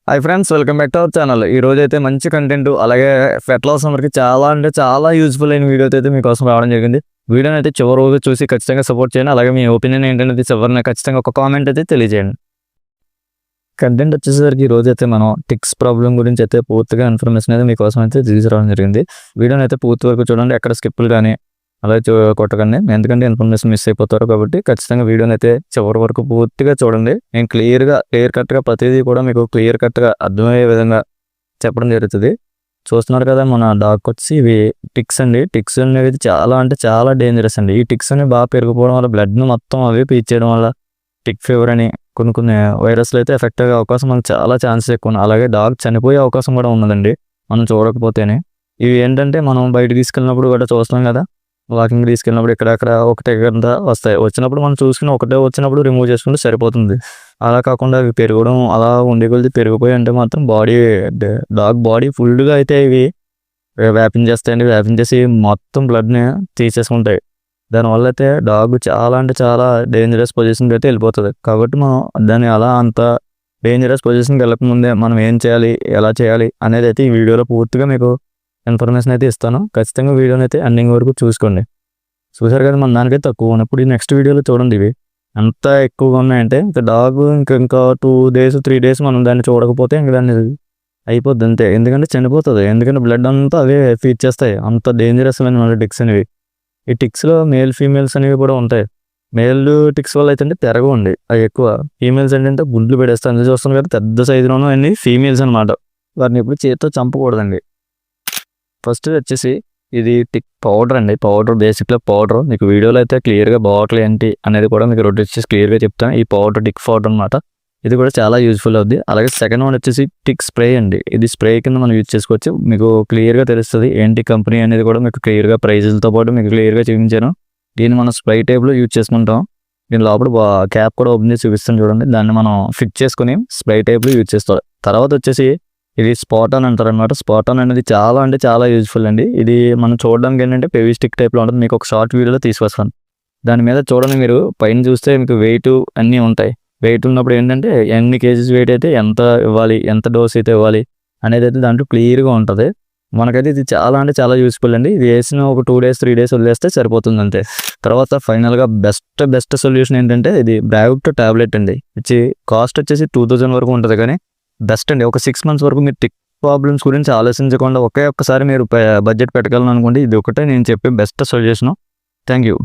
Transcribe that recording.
Hi friends, welcome back to our channel. ఈ రోజు అయితే మంచి కంటెంట్ అలాగే ఫెట్ లాస్ అందరికి చాలా అంటే చాలా యూజ్ఫుల్ అయిన వీడియో అయితే మీకోసం రావడం జరిగింది. వీడియోని అయితే చివరి రోజు చూసి ఖచ్చితంగా సపోర్ట్ చేయండి. అలాగే మీ ఒపీనియన్ ఏంటనేది చివరిని ఖచ్చితంగా ఒక కామెంట్ అయితే తెలియజేయండి. కంటెంట్ వచ్చేసరికి ఈ రోజు అయితే మనం టిక్స్ ప్రాబ్లం గురించి అయితే పూర్తిగా ఇన్ఫర్మేషన్ అయితే మీకోసం అయితే తీసుకురావడం జరిగింది. వీడియోని అయితే పూర్తి వరకు చూడండి, ఎక్కడ స్కిప్పులు కానీ అలాగే కొట్టకండి, ఎందుకంటే ఇన్ఫర్మేషన్ మిస్ అయిపోతారు. కాబట్టి ఖచ్చితంగా వీడియోని అయితే చివరి వరకు పూర్తిగా చూడండి. నేను క్లియర్ కట్గా ప్రతిదీ కూడా మీకు క్లియర్ కట్గా అర్థమయ్యే విధంగా చెప్పడం జరుగుతుంది. చూస్తున్నారు కదా, మన డాక్ వచ్చి ఇవి టిక్స్ అండి. టిక్స్ అనేవి చాలా అంటే చాలా డేంజరస్ అండి. ఈ టిక్స్ అనేవి బాగా పెరిగిపోవడం వల్ల బ్లడ్ను మొత్తం అవి పీల్చేయడం వల్ల టిక్ ఫీవర్ అని కొన్ని వైరస్లు అయితే ఎఫెక్ట్ అయ్యే అవకాశం మనకు చాలా ఛాన్సెస్ ఎక్కువ ఉన్నాయి. అలాగే డాగ్ చనిపోయే అవకాశం కూడా ఉన్నదండి మనం చూడకపోతేనే. ఇవి ఏంటంటే మనం బయట తీసుకెళ్ళినప్పుడు కూడా చూస్తున్నాం కదా, వాకింగ్ తీసుకెళ్ళినప్పుడు ఇక్కడక్కడ ఒకటే గంట వస్తాయి. వచ్చినప్పుడు మనం చూసుకుని ఒకటే వచ్చినప్పుడు రిమూవ్ చేసుకుంటే సరిపోతుంది. అలా కాకుండా అవి పెరగడం అలా ఉండే కొద్ది పెరిగిపోయి అంటే మాత్రం డాగ్ బాడీ ఫుల్గా అయితే ఇవి వ్యాపించేస్తాయండి. వ్యాపించేసి మొత్తం బ్లడ్ని తీసేసుకుంటాయి. దానివల్ల అయితే డాగ్ చాలా అంటే చాలా డేంజరస్ పొజిషన్కి అయితే వెళ్ళిపోతుంది. కాబట్టి మనం దాన్ని అలా అంత డేంజరస్ పొజిషన్కి వెళ్ళకముందే మనం ఏం చేయాలి, ఎలా చేయాలి అనేది అయితే ఈ వీడియోలో పూర్తిగా మీకు ఇన్ఫర్మేషన్ అయితే ఇస్తాను. ఖచ్చితంగా వీడియోని అయితే ఎండింగ్ వరకు చూసుకోండి. చూసారు కదా, మన దానికైతే తక్కువ ఉన్నప్పుడు ఈ నెక్స్ట్ వీడియోలో చూడండి ఇవి ఎంత ఎక్కువగా ఉన్నాయంటే ఇంకా డాగ్ ఇంకా 2 days 3 days మనం దాన్ని చూడకపోతే ఇంకా దాన్ని అయిపోద్ది అంతే. ఎందుకంటే చనిపోతుంది. ఎందుకంటే బ్లడ్ అంతా అవే ఫీడ్ చేస్తాయి. అంత డేంజరస్ అయిన టిక్స్ అనేవి. ఈ టిక్స్లో మేల్ ఫీమేల్స్ అనేవి కూడా ఉంటాయి. మేల్ టిక్స్ వల్ల అయితే పెరగవండి, అవి ఎక్కువ. ఫీమేల్స్ ఏంటంటే గుడ్లు పెడేస్తాయి. అందులో చూస్తాను కదా, పెద్ద సైజులోనూ అన్ని ఫీమేల్స్ అనమాట. వాటిని ఎప్పుడు చేతితో చంపకూడదండి. ఫస్ట్ వచ్చేసి ఇది టిక్ పౌడర్ అండి. పౌడర్ బేసిక్గా పౌడర్ మీకు వీడియోలో అయితే క్లియర్గా బాటిల్ ఏంటి అనేది కూడా మీకు రెండు వచ్చేసి క్లియర్గా చెప్తాను. ఈ పౌడర్ టిక్ పౌడర్ అనమాట. ఇది కూడా చాలా యూజ్ఫుల్ అవుద్ది. అలాగే సెకండ్ వన్ వచ్చేసి టిక్ స్ప్రే అండి. ఇది స్ప్రే కింద మనం యూజ్ చేసుకోవచ్చు. మీకు క్లియర్గా తెలుస్తుంది ఏంటి కంపెనీ అనేది కూడా మీకు క్లియర్గా ప్రైజులతో పాటు మీకు క్లియర్గా చూపించాను. దీన్ని మనం స్ప్రే టైప్లో యూజ్ చేసుకుంటాం. దీని లోపల క్యాప్ కూడా ఓపెన్ చేసి చూపిస్తాను చూడండి. దాన్ని మనం ఫిట్ చేసుకుని స్ప్రే టైప్లో యూజ్ చేస్తాం. తర్వాత వచ్చేసి ఇది స్పాటాన్ అంటారు అనమాట. స్పాటాన్ అనేది చాలా అంటే చాలా యూజ్ఫుల్ అండి. ఇది మనం చూడడానికి ఏంటంటే ఫెవిస్టిక్ టైప్లో ఉంటుంది. మీకు ఒక షార్ట్ వీడియోలో తీసుకొస్తాను. దాని మీద చూడండి, మీరు పైన చూస్తే మీకు వెయిట్ అన్నీ ఉంటాయి. వెయిట్ ఉన్నప్పుడు ఏంటంటే ఎన్ని కేజీస్ వెయిట్ అయితే ఎంత ఇవ్వాలి, ఎంత డోస్ అయితే ఇవ్వాలి అనేది అయితే దాంట్లో క్లియర్గా ఉంటుంది. మనకైతే ఇది చాలా అంటే చాలా యూస్ఫుల్ అండి. ఇది వేసిన ఒక 2 days 3 days వదిలేస్తే సరిపోతుంది అంతే. తర్వాత ఫైనల్గా బెస్ట్ సొల్యూషన్ ఏంటంటే ఇది బ్రావిక్టో టాబ్లెట్ అండి. ఇది కాస్ట్ వచ్చేసి 2000 వరకు ఉంటుంది. కానీ బెస్ట్ అండి. ఒక 6 months వరకు మీరు టిక్ ప్రాబ్లమ్స్ గురించి ఆలోచించకుండా ఒక్కసారి మీరు బడ్జెట్ పెట్టగలను అనుకోండి. ఇది ఒకటే నేను చెప్పే బెస్ట్ సొల్యూషన్. Thank you.